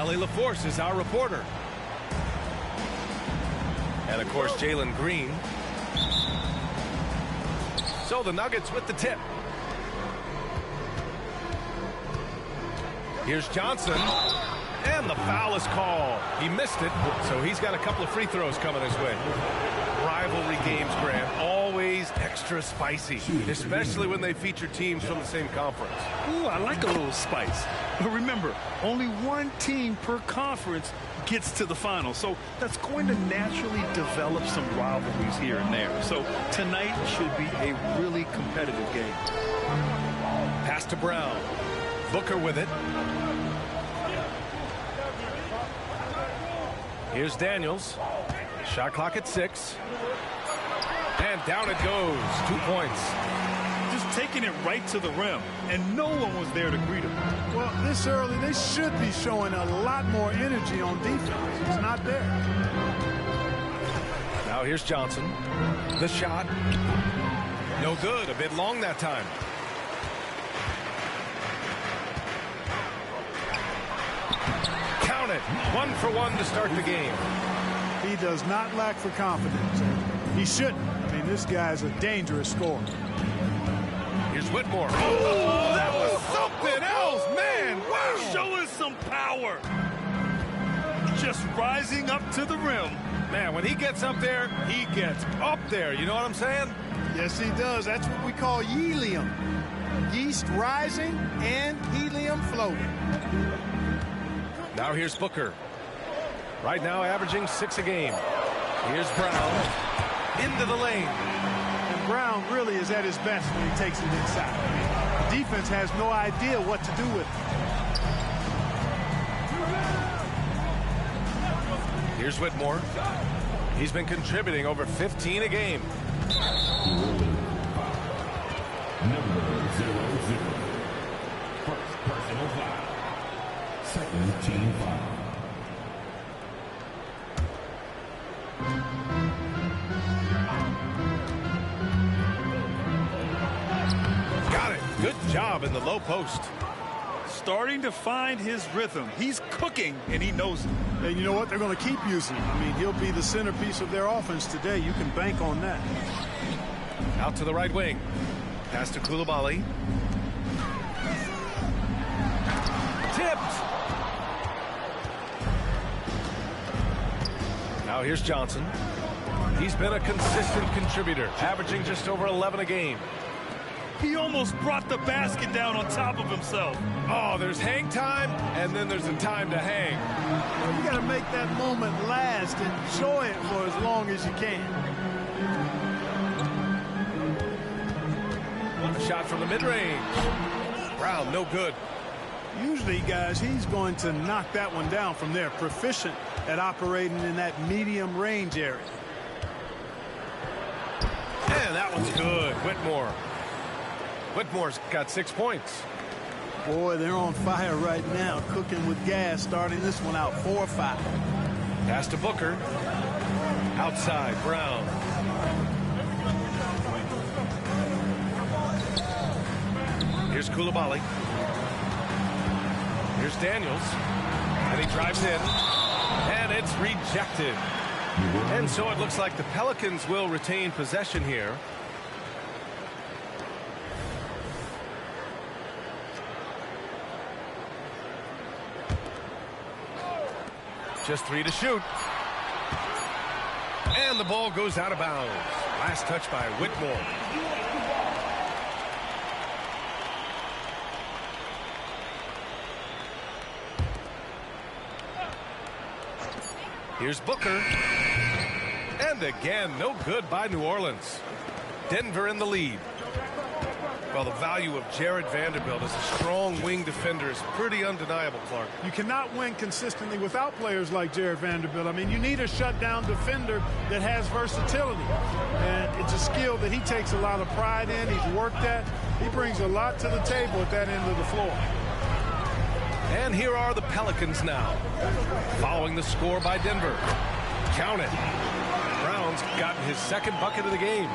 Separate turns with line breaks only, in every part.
Allie LaForce is our reporter. And, of course, Jalen Green. So the Nuggets with the tip. Here's Johnson. And the foul is called. He missed it, so he's got a couple of free throws coming his way. Rivalry games, Grant, always extra spicy, especially when they feature teams from the same conference.
Ooh, I like a little spice. But remember, only one team per conference gets to the final, so that's going to naturally develop some rivalries here and there. So tonight should be a really competitive game.
Pass to Brown. Booker with it. Here's Daniels. Shot clock at 6. And down it goes. 2 points.
Just taking it right to the rim, and no one was there to greet him.
Well, this early, they should be showing a lot more energy on defense. It's not there.
Now here's Johnson. The shot. No good. A bit long that time. Count it. 1 for 1 to start the game.
He does not lack for confidence. He shouldn't. I mean, this guy's a dangerous scorer.
Here's Whitmore. Oh, that was something else, man. Wow.
Showing some power. Just rising up to the rim.
Man, when he gets up there, he gets up there. You know what I'm saying?
Yes, he does. That's what we call helium. Yeast rising and helium floating.
Now here's Booker. Right now averaging 6 a game. Here's Brown. Into the lane.
And Brown really is at his best when he takes it inside. The defense has no idea what to do with it.
Here's Whitmore. He's been contributing over 15 a game.
Number 00. First personal foul. Second team foul.
Got it. Good job in the low post.
Starting to find his rhythm. He's cooking, and he knows it.
And you know what? They're going to keep using him. I mean, he'll be the centerpiece of their offense today. You can bank on that.
Out to the right wing. Pass to Coulibaly. Tipped. Now here's Johnson. He's been a consistent contributor, averaging just over 11 a game.
He almost brought the basket down on top of himself.
Oh, there's hang time, and then there's a time to hang.
Well, you got to make that moment last. Enjoy it for as long as you can.
A shot from the mid-range. Brown, no good.
Usually, guys, he's going to knock that one down from there. Proficient at operating in that medium range area.
And that one's good. Whitmore. Whitmore's got 6 points.
Boy, they're on fire right now, cooking with gas, starting this one out 4-5.
Pass to Booker. Outside, Brown. Here's Coulibaly. Here's Daniels. And he drives in. And it's rejected. And so it looks like the Pelicans will retain possession here. Just 3 to shoot. And the ball goes out of bounds. Last touch by Whitmore. Here's Booker. And again, no good by New Orleans. Denver in the lead. Well, the value of Jared Vanderbilt as a strong wing defender is pretty undeniable, Clark.
You cannot win consistently without players like Jared Vanderbilt. I mean, you need a shutdown defender that has versatility. And it's a skill that he takes a lot of pride in. He's worked at. He brings a lot to the table at that end of the floor.
And here are the Pelicans now. Following the score by Denver. Count it. Brown's gotten his second bucket of the game.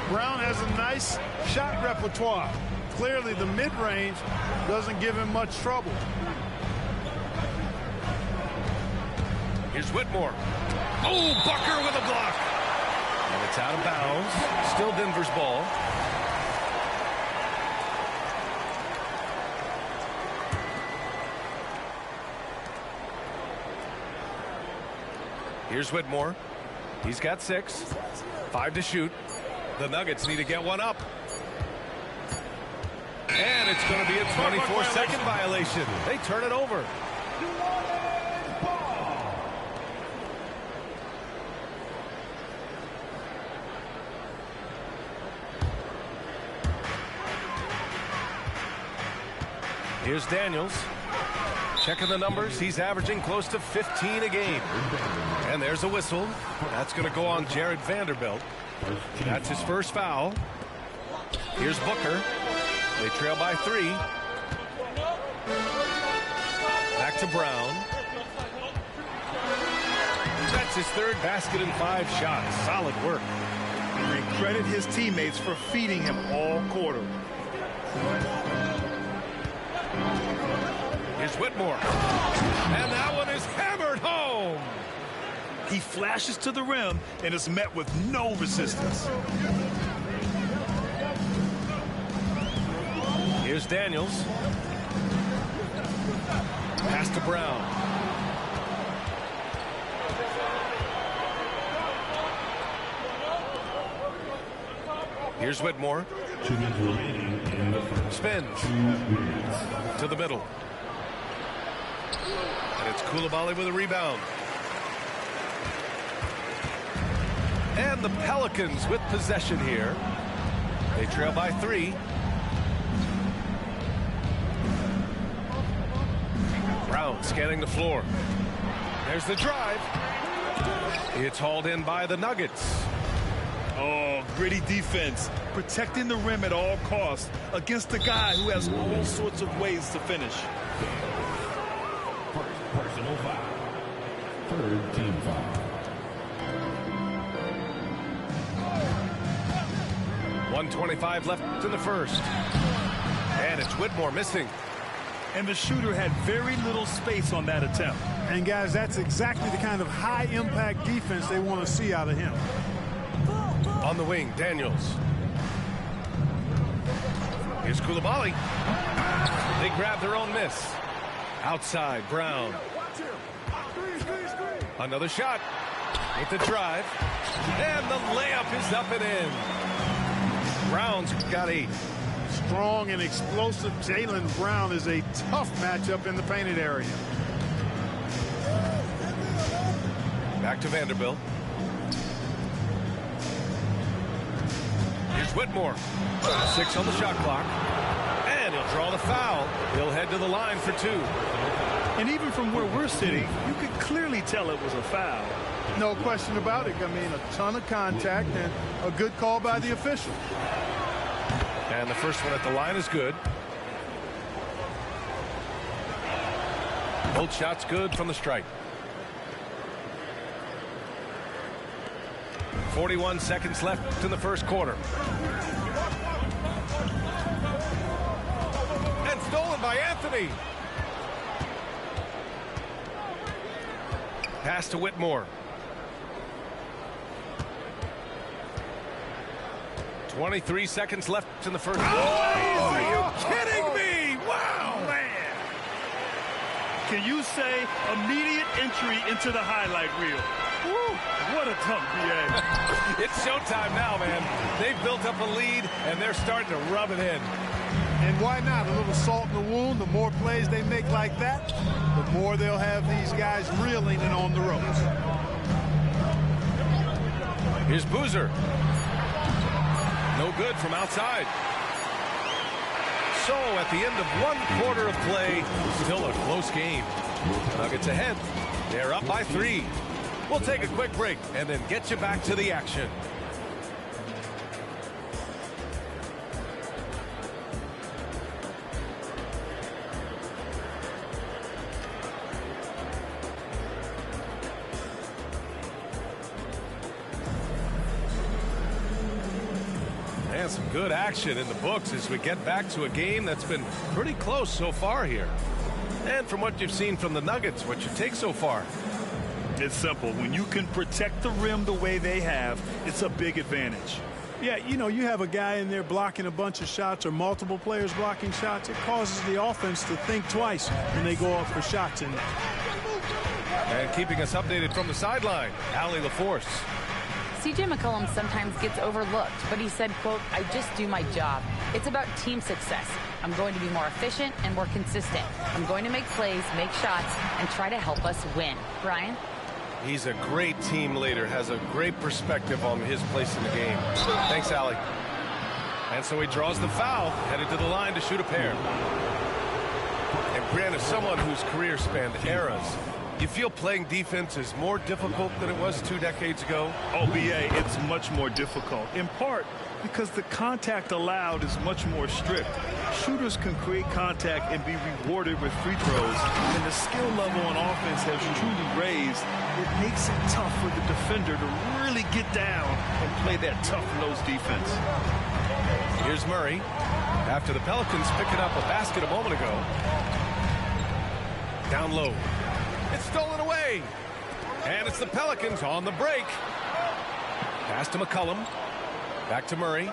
Brown has a nice shot repertoire. Clearly, the mid-range doesn't give him much trouble.
Here's Whitmore. Oh, Booker with a block. And it's out of bounds. Still Denver's ball. Here's Whitmore. He's got 6. 5 to shoot. The Nuggets need to get one up. And it's going to be a 24-second violation. They turn it over. Here's Daniels. Checking the numbers. He's averaging close to 15 a game. And there's a whistle. That's going to go on Jared Vanderbilt. That's his first foul. Here's Booker. They trail by 3. Back to Brown. That's his third basket and 5 shots. Solid work.
And credit his teammates for feeding him all quarter.
Here's Whitmore. And that one is hammered home.
He flashes to the rim and is met with no resistance.
Here's Daniels. Pass to Brown. Here's Whitmore. Spins to the middle. And it's Coulibaly with a rebound. And the Pelicans with possession here. They trail by 3. Brown scanning the floor. There's the drive. It's hauled in by the Nuggets.
Oh, gritty defense. Protecting the rim at all costs against a guy who has all sorts of ways to finish.
First personal foul. Third team foul.
1:25 left in the first. And it's Whitmore missing.
And the shooter had very little space on that attempt.
And, guys, that's exactly the kind of high-impact defense they want to see out of him.
On the wing, Daniels. Here's Coulibaly. They grab their own miss. Outside, Brown. Another shot with the drive. And the layup is up and in. Brown's got 8.
Strong and explosive Jaylen Brown is a tough matchup in the painted area.
Back to Vanderbilt. Here's Whitmore. 6 on the shot clock. And he'll draw the foul. He'll head to the line for 2.
And even from where we're sitting, you could clearly tell it was a foul.
No question about it. I mean, a ton of contact and a good call by the official.
And the first one at the line is good. Both shots good from the strike. 41 seconds left in the first quarter. And stolen by Anthony. Pass to Whitmore. 23 seconds left in the first.
Oh, are you kidding me? Wow, man. Can you say immediate entry into the highlight reel? Woo, what a dunk, B.A.
It's showtime now, man. They've built up a lead, and they're starting to rub it in.
And why not? A little salt in the wound. The more plays they make like that, the more they'll have these guys reeling and on the ropes.
Here's Boozer. No good from outside. So at the end of 1 quarter of play, still a close game. Nuggets ahead. They're up by 3. We'll take a quick break and then get you back to the action. And some good action in the books as we get back to a game that's been pretty close so far here. And from what you've seen from the Nuggets, what you take so far?
It's simple. When you can protect the rim the way they have, it's a big advantage.
Yeah, you know, you have a guy in there blocking a bunch of shots or multiple players blocking shots. It causes the offense to think twice when they go up for shots in there.
And keeping us updated from the sideline, Allie LaForce.
C.J. McCollum sometimes gets overlooked, but he said, quote, "I just do my job. It's about team success. I'm going to be more efficient and more consistent. I'm going to make plays, make shots, and try to help us win." Brian?
He's a great team leader, has a great perspective on his place in the game. Thanks, Allie. And so he draws the foul, headed to the line to shoot a pair. And Grant, as someone whose career spanned eras, you feel playing defense is more difficult than it was 2 decades ago?
Oh, B.A., it's much more difficult, in part because the contact allowed is much more strict. Shooters can create contact and be rewarded with free throws, and the skill level on offense has truly raised. It makes it tough for the defender to really get down and play that tough nose defense.
Here's Murray. After the Pelicans picking up a basket a moment ago. Down low. It's stolen away. And it's the Pelicans on the break. Pass to McCollum. Back to Murray.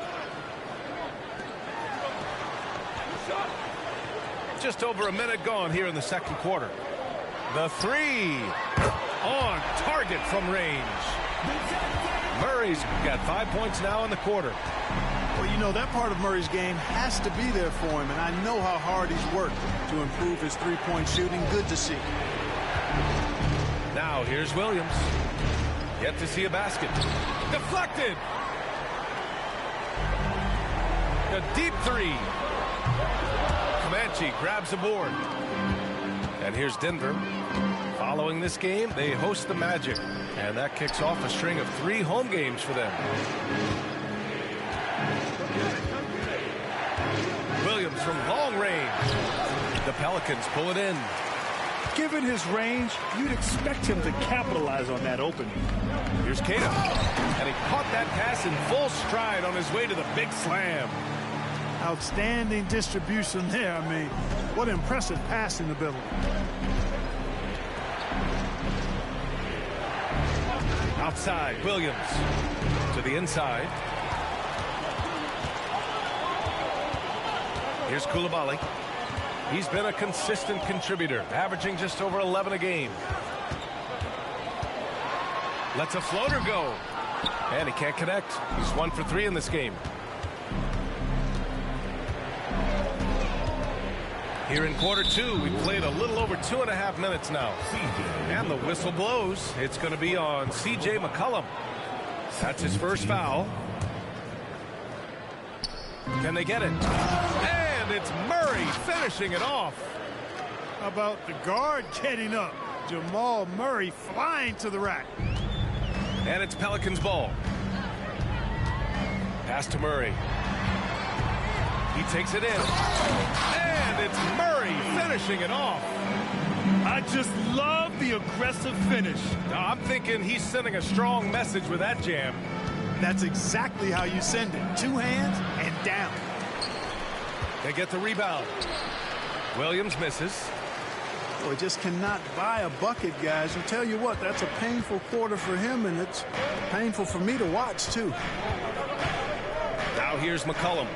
Just over a minute gone here in the second quarter. The three on target from range. Murray's got 5 points now in the quarter.
Well, you know, that part of Murray's game has to be there for him, and I know how hard he's worked to improve his three-point shooting. Good to see.
Now here's Williams. Yet to see a basket. Deflected. A deep three. Comanche grabs the board. And here's Denver. Following this game, they host the Magic. And that kicks off a string of 3 home games for them. Williams from long range. The Pelicans pull it in.
Given his range, you'd expect him to capitalize on that opening.
Here's Cato. And he caught that pass in full stride on his way to the big slam.
Outstanding distribution there. I mean, what impressive passing ability.
Outside, Williams to the inside. Here's Coulibaly. He's been a consistent contributor, averaging just over 11 a game. Lets a floater go. And he can't connect. He's 1 for 3 in this game. Here in quarter 2, we played a little over 2.5 minutes now. And the whistle blows. It's going to be on C.J. McCollum. That's his first foul. Can they get it? And it's Murray finishing it off.
How about the guard getting up? Jamal Murray flying to the rack.
And it's Pelicans ball. Pass to Murray. He takes it in. And it's Murray finishing it off.
I just love the aggressive finish.
Now, I'm thinking he's sending a strong message with that jam.
That's exactly how you send it. 2 hands and down.
They get the rebound. Williams misses.
Boy, just cannot buy a bucket, guys. And tell you what, that's a painful quarter for him, and it's painful for me to watch, too.
Now here's McCollum.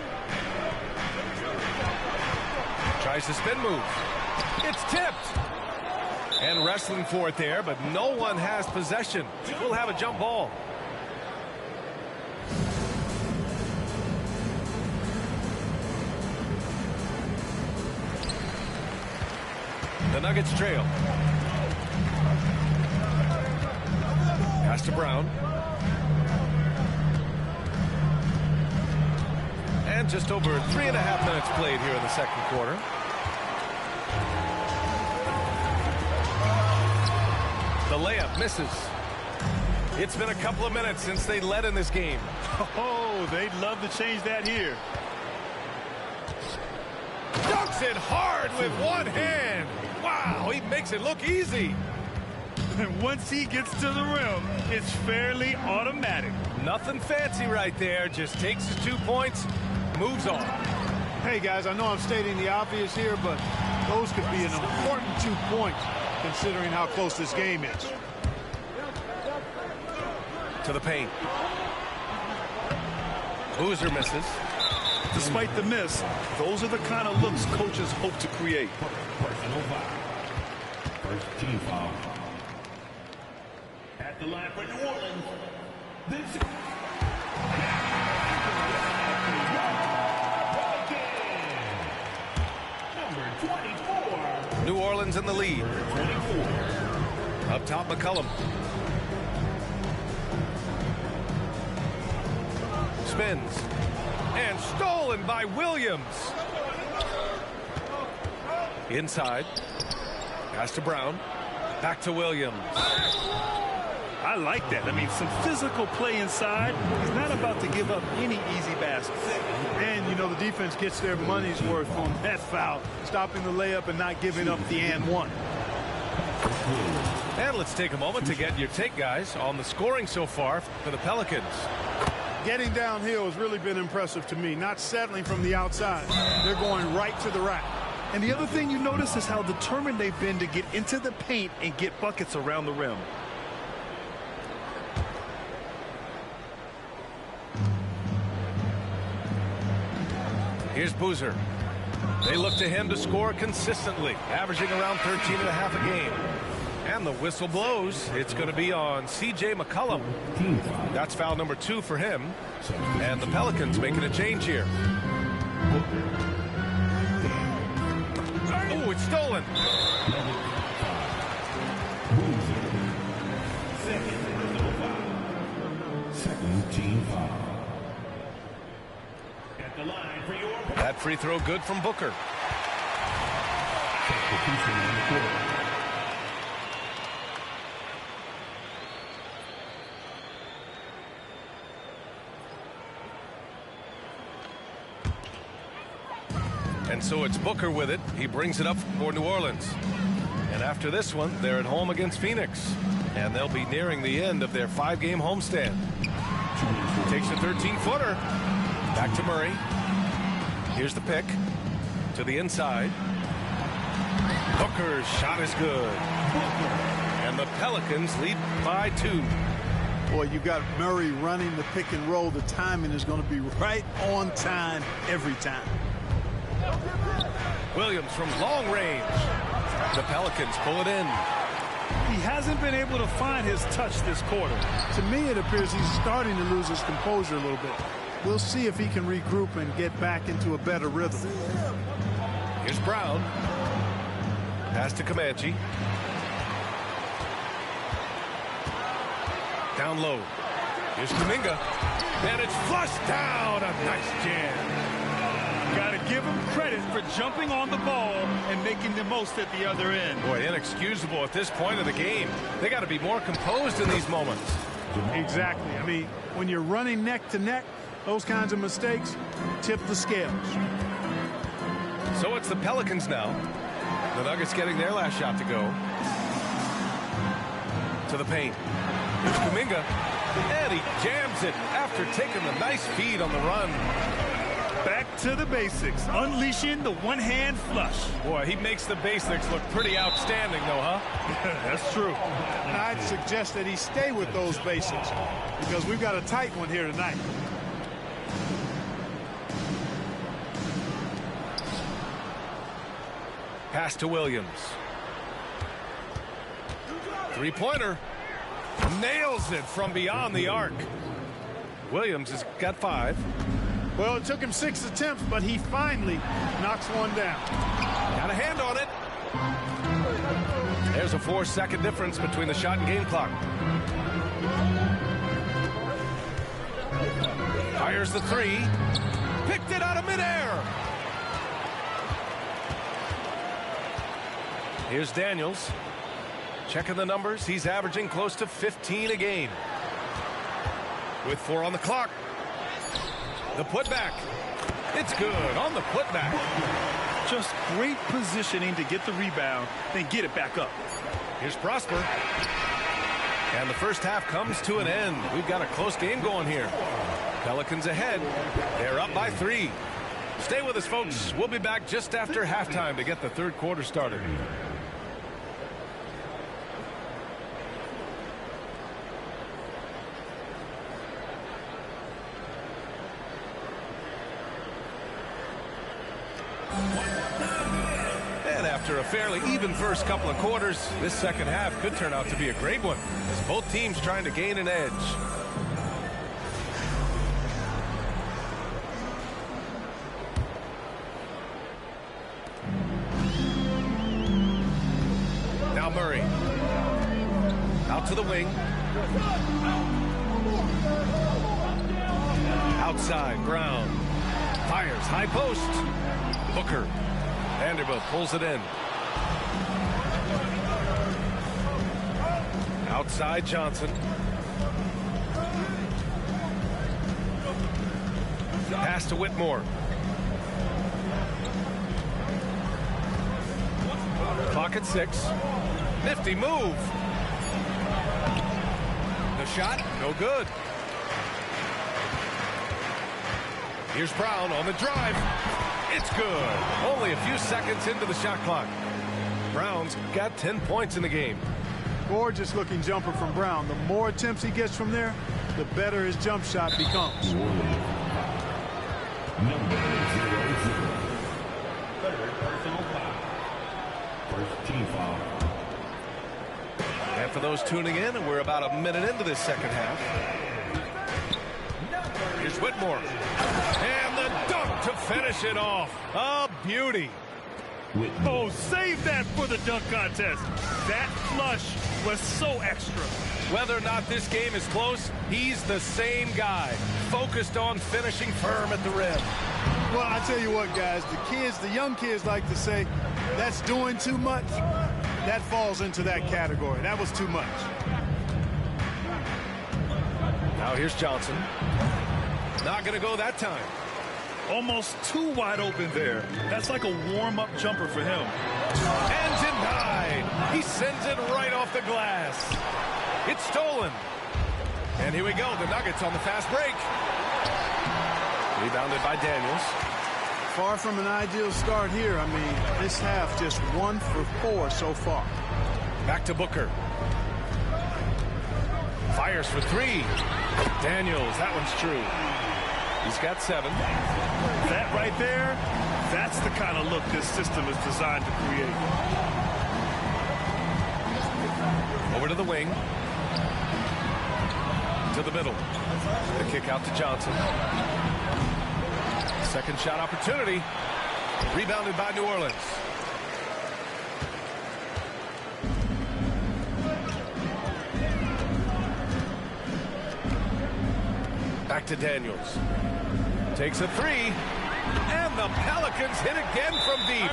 Tries to spin move. It's tipped. And wrestling for it there, but no one has possession. We'll have a jump ball. The Nuggets trail. Pass to Brown. And just over 3.5 minutes played here in the second quarter. The layup misses. It's been a couple of minutes since they led in this game.
Oh, they'd love to change that here.
Dunks it hard with one hand. Wow, he makes it look easy.
And once he gets to the rim, it's fairly automatic.
Nothing fancy right there. Just takes his 2 points, moves on.
Hey, guys, I know I'm stating the obvious here, but those could be an important 2 points considering how close this game is.
To the paint. Boozer misses.
Despite the miss, those are the kind of looks coaches hope to create.
Personal foul. First team foul. At the line for New Orleans. This number 24.
New Orleans in the lead.
24.
Up top, McCollum. Spins. And stolen by Williams. Inside. Pass to Brown. Back to Williams.
I like that. I mean, some physical play inside. He's not about to give up any easy baskets.
And, you know, the defense gets their money's worth on that foul, stopping the layup and not giving up the and one.
And let's take a moment to get your take, guys, on the scoring so far for the Pelicans.
Getting downhill has really been impressive to me, not settling from the outside. They're going right to the rack.
And the other thing you notice is how determined they've been to get into the paint and get buckets around the rim.
Here's Boozer. They look to him to score consistently, averaging around 13.5 a game. And the whistle blows. It's going to be on C.J. McCollum. That's foul number 2 for him. And the Pelicans making a change here. Oh, it's stolen.
Second team foul.
That free throw good from Booker.
Substitution on the court.
And so it's Booker with it. He brings it up for New Orleans. And after this one, they're at home against Phoenix. And they'll be nearing the end of their 5-game homestand. Takes a 13-footer. Back to Murray. Here's the pick. To the inside. Booker's shot is good. And the Pelicans lead by 2.
Boy, you got Murray running the pick and roll. The timing is going to be right on time every time.
Williams from long range. The Pelicans pull it in.
He hasn't been able to find his touch this quarter.
To me, it appears he's starting to lose his composure a little bit. We'll see if he can regroup and get back into a better rhythm.
Here's Brown. Pass to Comanche. Down low. Here's Kuminga. And it's flushed down. A nice jam.
Got to give him credit for jumping on the ball and making the most at the other end.
Boy, inexcusable at this point of the game. They got to be more composed in these moments.
Exactly. I mean, when you're running neck to neck, those kinds of mistakes tip the scales.
So it's the Pelicans now. The Nuggets getting their last shot to go. To the paint. Here's Kuminga. And he jams it after taking the nice feed on the run.
Back to the basics, unleashing the one-hand flush.
Boy, he makes the basics look pretty outstanding, though, huh?
That's true.
And I'd suggest that he stay with those basics because we've got a tight one here tonight.
Pass to Williams. Three-pointer. Nails it from beyond the arc. Williams has got 5.
Well, it took him 6 attempts, but he finally knocks one down.
Got a hand on it. There's a 4-second difference between the shot and game clock. Fires the 3. Picked it out of midair. Here's Daniels. Checking the numbers. He's averaging close to 15 a game. With 4 on the clock. The putback. It's good on the putback.
Just great positioning to get the rebound, then get it back up.
Here's Prosper. And the first half comes to an end. We've got a close game going here. Pelicans ahead. They're up by 3. Stay with us, folks. We'll be back just after halftime to get the third quarter started. And after a fairly even first couple of quarters, this second half could turn out to be a great one, as both teams trying to gain an edge. Now Murray. Out to the wing. Outside, Brown. Fires, high post. Booker. Vanderbilt pulls it in. Outside, Johnson. Pass to Whitmore. Clock at 6. Nifty move. The shot, no good. Here's Brown on the drive. It's good. Only a few seconds into the shot clock. Brown's got 10 points in the game.
Gorgeous looking jumper from Brown. The more attempts he gets from there, the better his jump shot becomes.
Number 00. Third personal foul. First team foul.
And for those tuning in, we're about a minute into this second half. Here's Whitmore. And the dunk to finish it off. A beauty.
Oh, save that for the dunk contest. That flush was so extra.
Whether or not this game is close, he's the same guy, focused on finishing firm at the rim.
Well, I tell you what, guys, the young kids like to say, that's doing too much. That falls into that category. That was too much.
Now here's Johnson. Not going to go that time.
Almost too wide open there. That's like a warm-up jumper for him.
And denied. He sends it right off the glass. It's stolen. And here we go. The Nuggets on the fast break. Rebounded by Daniels.
Far from an ideal start here. I mean, this half just 1 for 4 so far.
Back to Booker. Fires for 3. Daniels, that one's true. He's got 7.
That right there, that's the kind of look this system is designed to create.
Over to the wing. To the middle. The kick out to Johnson. Second shot opportunity. Rebounded by New Orleans. Back to Daniels. Takes a 3. And the Pelicans hit again from deep.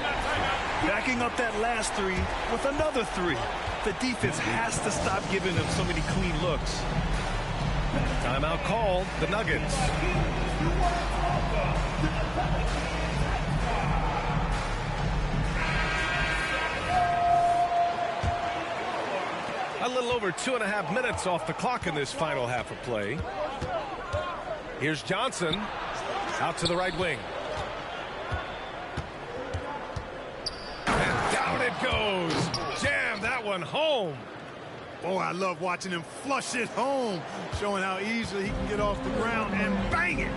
Backing up that last 3 with another 3. The defense has to stop giving them so many clean looks.
Timeout called. The Nuggets. A little over 2.5 minutes off the clock in this final half of play. Here's Johnson. Out to the right wing. And down it goes. Jam that one home.
Oh, I love watching him flush it home, showing how easily he can get off the ground and bang it.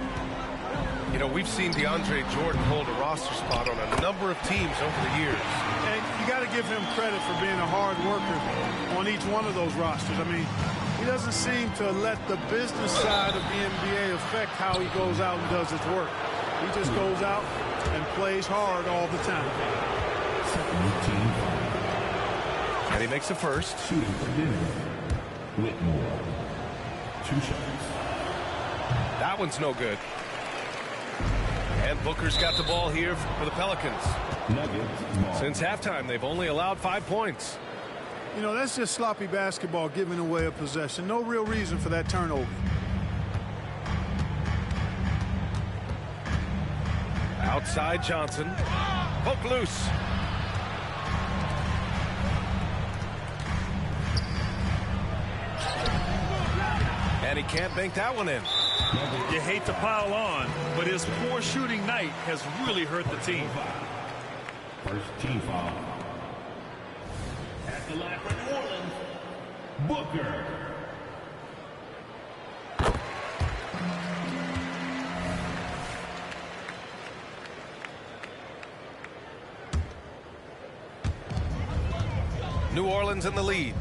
You know, we've seen DeAndre Jordan hold a roster spot on a number of teams over the years.
And you got to give him credit for being a hard worker on each one of those rosters. I mean, he doesn't seem to let the business side of the NBA affect how he goes out and does his work. He just goes out and plays hard all the time.
And he makes the first.
Shooting for Denver, Whitmore. 2 shots.
That one's no good. And Booker's got the ball here for the Pelicans.
Nuggets.
Since halftime, they've only allowed 5 points.
You know, that's just sloppy basketball, giving away a possession. No real reason for that turnover.
Outside Johnson. Poke loose. And he can't bank that one in.
You hate to pile on, but his poor shooting night has really hurt the team.
First team foul. At the line for New Orleans, Booker.
New Orleans in the lead.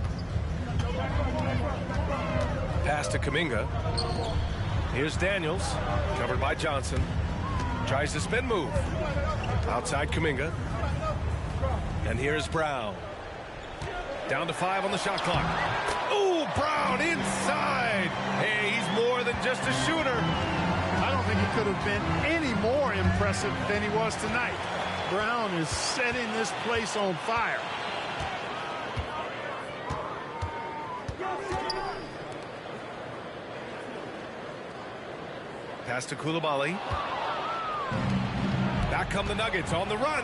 Pass to Kuminga. Here's Daniels, covered by Johnson. Tries the spin move. Outside Kuminga. And here's Brown. Down to 5 on the shot clock. Ooh, Brown inside. Hey, he's more than just a shooter.
I don't think he could have been any more impressive than he was tonight. Brown is setting this place on fire.
Pass to Coulibaly. Back come the Nuggets on the run.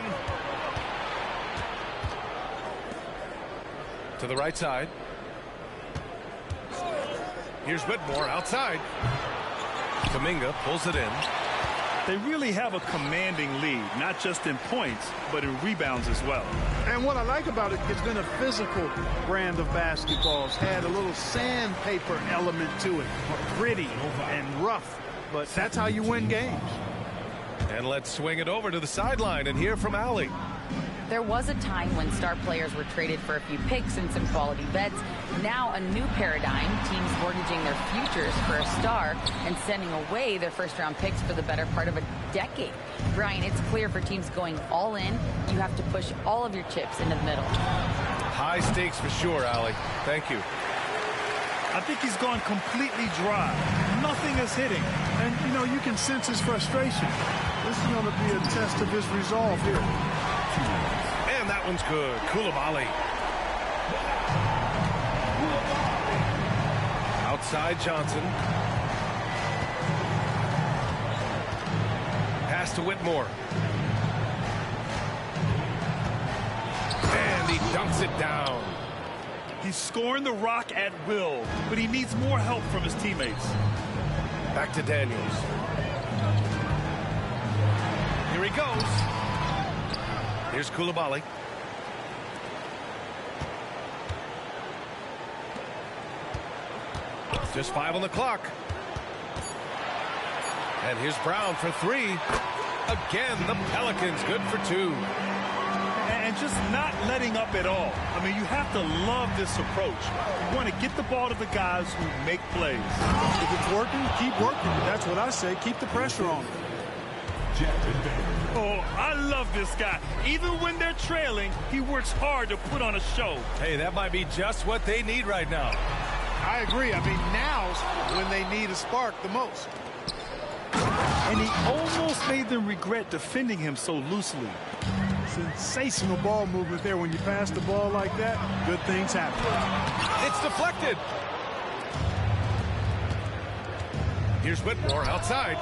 To the right side. Here's Whitmore outside. Kuminga pulls it in.
They really have a commanding lead, not just in points, but in rebounds as well.
And what I like about it, it's been a physical brand of basketball. It's had a little sandpaper element to it, gritty and rough. But that's how you win games.
And let's swing it over to the sideline and hear from Allie.
There was a time when star players were traded for a few picks and some quality vets. Now a new paradigm, teams mortgaging their futures for a star and sending away their first-round picks for the better part of a decade. Brian, it's clear for teams going all in, you have to push all of your chips into the middle.
High stakes for sure, Allie. Thank you.
I think he's gone completely dry. Nothing is hitting.
And, you know, you can sense his frustration. This is going to be a test of his resolve here.
And that one's good. Coulibaly. Outside Johnson. Pass to Whitmore. And he dunks it down.
He's scoring the rock at will, but he needs more help from his teammates.
Back to Daniels. Here he goes. Here's Coulibaly. Just 5 on the clock. And here's Brown for 3. Again, the Pelicans good for 2.
And just not letting up at all. I mean, you have to love this approach. You want to get the ball to the guys who make plays.
If it's working, keep working. That's what I say. Keep the pressure on.
Oh, I love this guy. Even when they're trailing, he works hard to put on a show.
Hey, that might be just what they need right now.
I agree. I mean, now's when they need a spark the most.
And he almost made them regret defending him so loosely.
Sensational ball movement there. When you pass the ball like that, good things happen.
It's deflected. Here's Whitmore outside.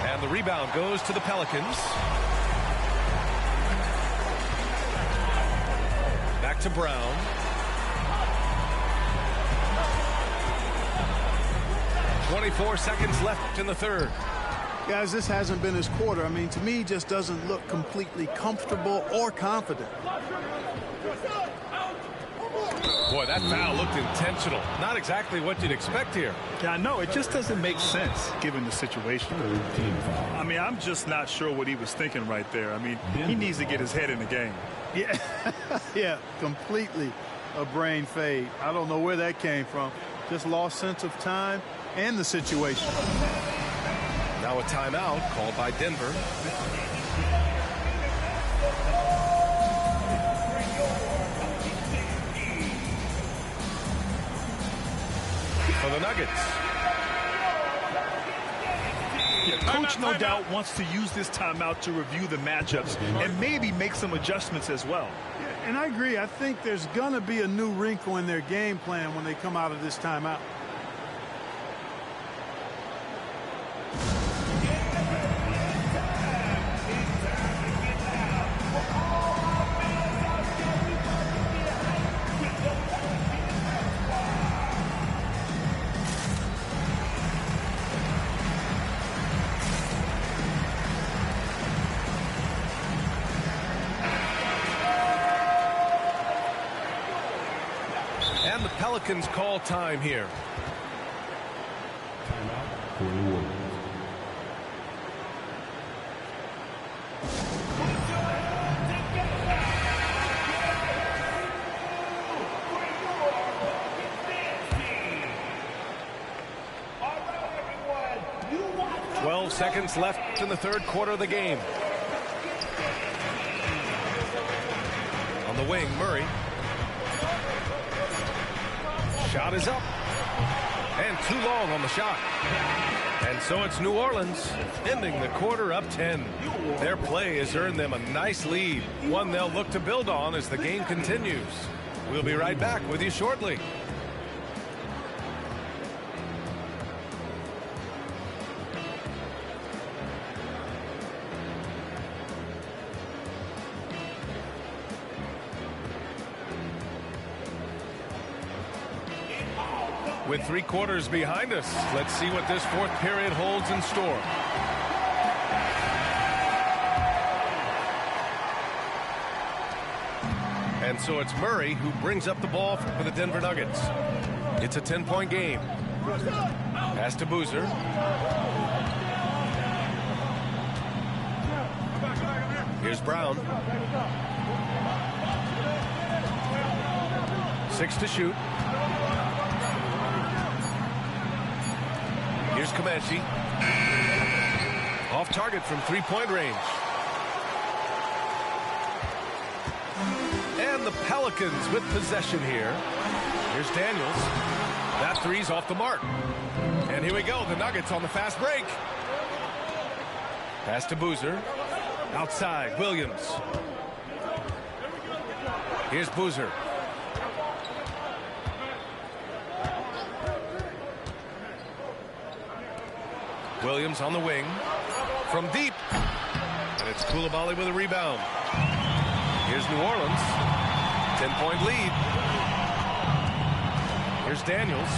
And the rebound goes to the Pelicans. Back to Brown. .24 seconds left in the third.
Guys, this hasn't been his quarter. I mean, to me, just doesn't look completely comfortable or confident.
Boy, that foul looked intentional. Not exactly what you'd expect here.
Yeah, I know. It just doesn't make sense given the situation.
Team foul.
I mean, I'm just not sure what he was thinking right there. I mean, he needs to get his head in the game.
Yeah, yeah, completely a brain fade. I don't know where that came from. Just lost sense of time and the situation.
Now a timeout called by Denver. For the Nuggets.
Yeah, coach, no doubt, wants to use this timeout to review the matchups and maybe make some adjustments as well.
Yeah, and I agree. I think there's going to be a new wrinkle in their game plan when they come out of this timeout.
And the Pelicans call time here.
Timeout for New Orleans.
Seconds left in the third quarter of the game. On the wing, Murray. Shot is up. And too long on the shot. And so it's New Orleans ending the quarter up 10. Their play has earned them a nice lead, one they'll look to build on as the game continues. We'll be right back with you shortly. With 3 quarters behind us, let's see what this fourth period holds in store. And so it's Murray who brings up the ball for the Denver Nuggets. It's a 10-point game. Pass to Boozer. Here's Brown. 6 to shoot. Here's Comanche. Off target from 3-point range. And the Pelicans with possession here. Here's Daniels. That three's off the mark. And here we go. The Nuggets on the fast break. Pass to Boozer. Outside, Williams. Here's Boozer. Williams on the wing. From deep. And it's Coulibaly with a rebound. Here's New Orleans. 10-point lead. Here's Daniels.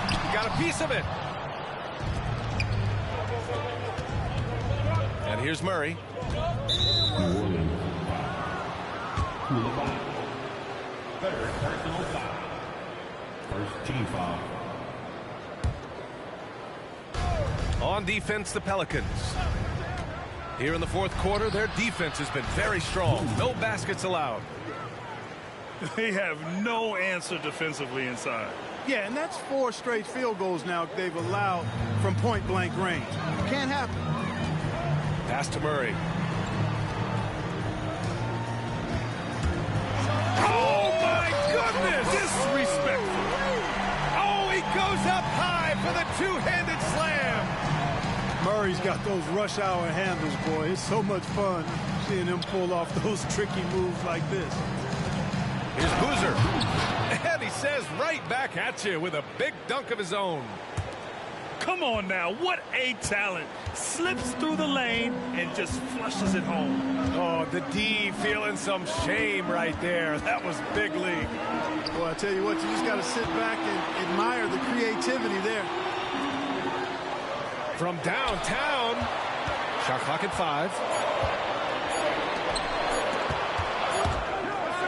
He got a piece of it. And here's Murray.
New Orleans. Coulibaly. Third personal foul. First team foul.
On defense, the Pelicans. Here in the fourth quarter, their defense has been very strong. No baskets allowed.
They have no answer defensively inside.
Yeah, and that's 4 straight field goals now they've allowed from point-blank range. Can't happen.
Pass to Murray. Oh, my goodness!
Disrespectful.
Oh, he goes up high for the two-handed slam.
Murray's got those rush hour handles, boy. It's so much fun seeing him pull off those tricky moves like this.
Here's Boozer. And he says right back at you with a big dunk of his own.
Come on now, what a talent. Slips through the lane and just flushes it home.
Oh, the D feeling some shame right there. That was big league.
Well, I tell you what, you just got to sit back and admire the creativity there.
From downtown. Shot clock at 5.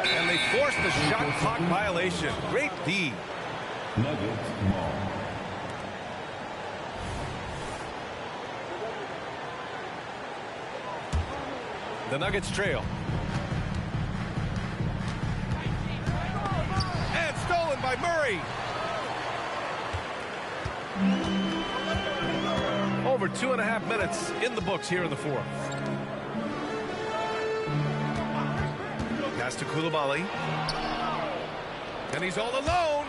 And they forced the shot clock violation. Great D.
Nuggets ball.
The Nuggets trail. And stolen by Murray. Over 2.5 minutes in the books here in the fourth. Pass to Coulibaly. And he's all alone.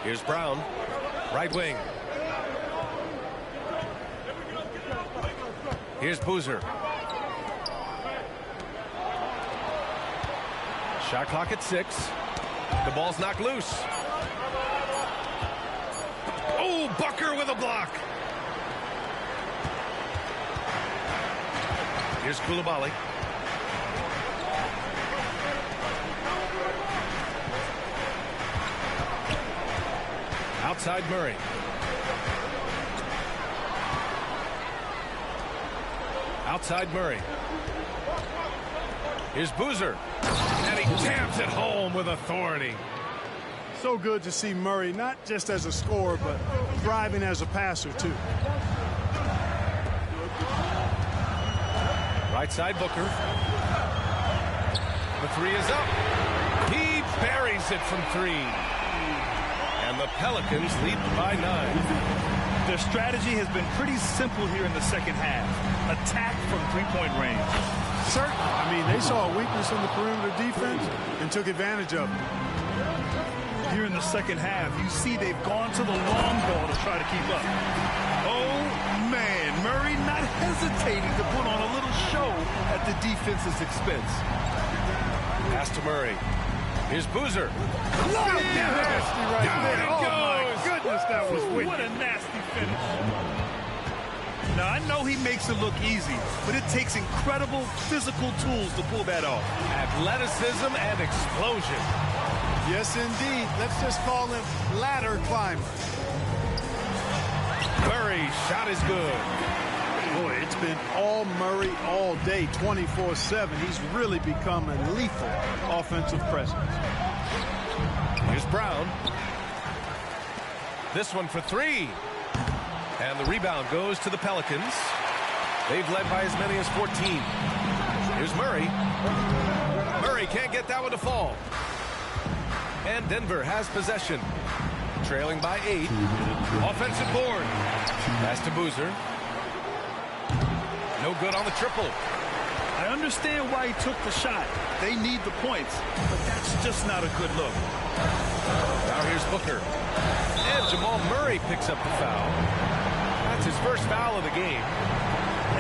Here's Brown. Right wing. Here's Boozer. Shot clock at 6. The ball's knocked loose. Oh, Booker with a block. Here's Coulibaly. Outside Murray. Outside Murray. Here's Boozer. And he jams it home with authority.
So good to see Murray, not just as a scorer, but thriving as a passer, too.
Right side Booker. The three is up. He buries it from 3. And the Pelicans lead by 9.
Their strategy has been pretty simple here in the second half. Attack from three-point range.
Certainly. I mean, they saw a weakness in the perimeter defense and took advantage of it.
Here in the second half, you see they've gone to the long ball to try to keep up. Oh, man. Murray not hesitating to put on a little show at the defense's expense.
Pass to Murray. Here's Boozer.
Nasty right there.
Down it
Oh, my
goes.
goodness, that was wicked.
What a nasty finish. Now, I know he makes it look easy, but it takes incredible physical tools to pull that off.
Athleticism and explosion.
Yes, indeed. Let's just call him ladder climber.
Murray shot is good.
Boy, it's been all Murray all day, 24/7. He's really become a lethal offensive presence.
Here's Brown. This one for 3. And the rebound goes to the Pelicans. They've led by as many as 14. Here's Murray. Murray can't get that one to fall. And Denver has possession. Trailing by 8. Offensive board. Pass to Boozer. No good on the triple.
I understand why he took the shot. They need the points, but that's just not a good look.
Now here's Booker. And Jamal Murray picks up the foul. That's his first foul of the game.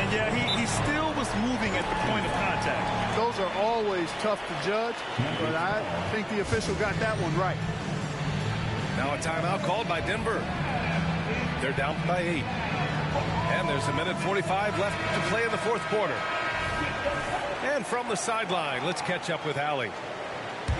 And yeah, he still was moving at the point of contact.
Those are always tough to judge, but I think the official got that one right.
Now a timeout called by Denver. They're down by 8. And there's 1:45 left to play in the fourth quarter. And from the sideline, let's catch up with Allie.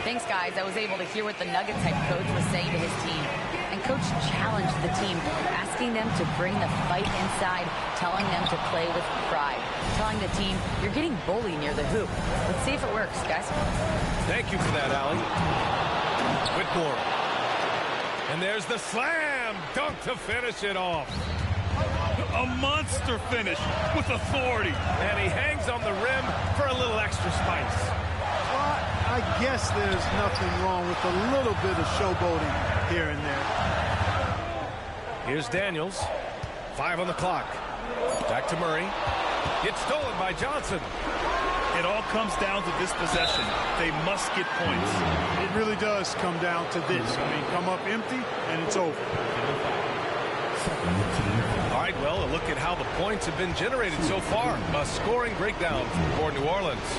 Thanks, guys. I was able to hear what the Nuggets head coach was saying to his team. And coach challenged the team, asking them to bring the fight inside, telling them to play with pride, telling the team, you're getting bullied near the hoop. Let's see if it works, guys.
Thank you for that, Allie. Whitmore. And there's the slam dunk to finish it off.
A monster finish with authority.
And he hangs on the rim for a little extra spice.
Well, I guess there's nothing wrong with a little bit of showboating here and there.
Here's Daniels. 5 on the clock. Back to Murray. It's stolen by Johnson.
It all comes down to this possession. They must get points.
It really does come down to this. I mean, come up empty, and it's over.
All right, well, a look at how the points have been generated so far. A scoring breakdown for New Orleans.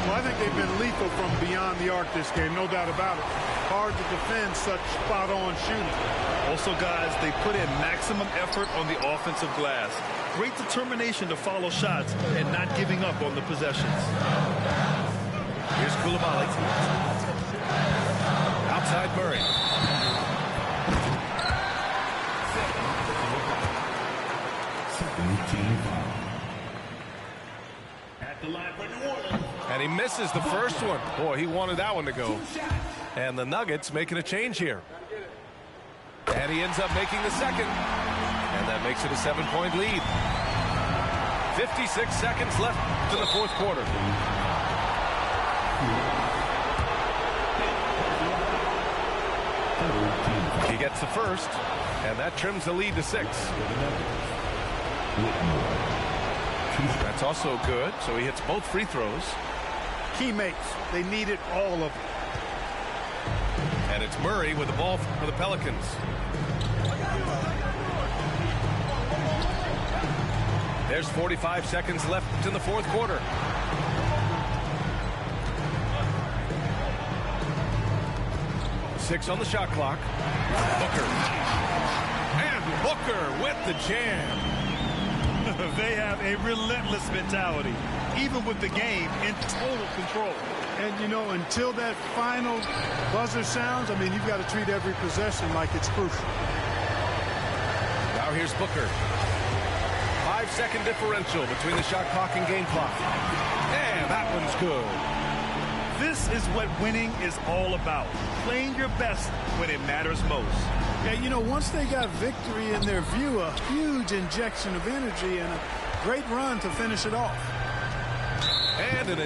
Well, I think they've been lethal from beyond the arc this game, no doubt about it. Hard to defend such spot-on shooting.
Also, guys, they put in maximum effort on the offensive glass. Great determination to follow shots and not giving up on the possessions.
Here's Coulibaly. Outside Murray.
At the line for New Orleans.
And he misses the first one. Boy, he wanted that one to go. And the Nuggets making a change here. And he ends up making the second. And that makes it a 7-point lead. 56 seconds left in the fourth quarter. He gets the first, and that trims the lead to 6. That's also good, so he hits both free throws.
Teammates, they needed all of them.
And it's Murray with the ball for the Pelicans. There's 45 seconds left in the fourth quarter. Six on the shot clock. Booker. And Booker with the jam.
They have a relentless mentality, even with the game in total control.
And, you know, until that final buzzer sounds, I mean, you've got to treat every possession like it's crucial.
Now here's Booker. 5-second differential between the shot clock and game clock. And that one's good.
This is what winning is all about. Playing your best when it matters most.
Yeah, you know, once they got victory in their view, a huge injection of energy and a great run to finish it off.
And an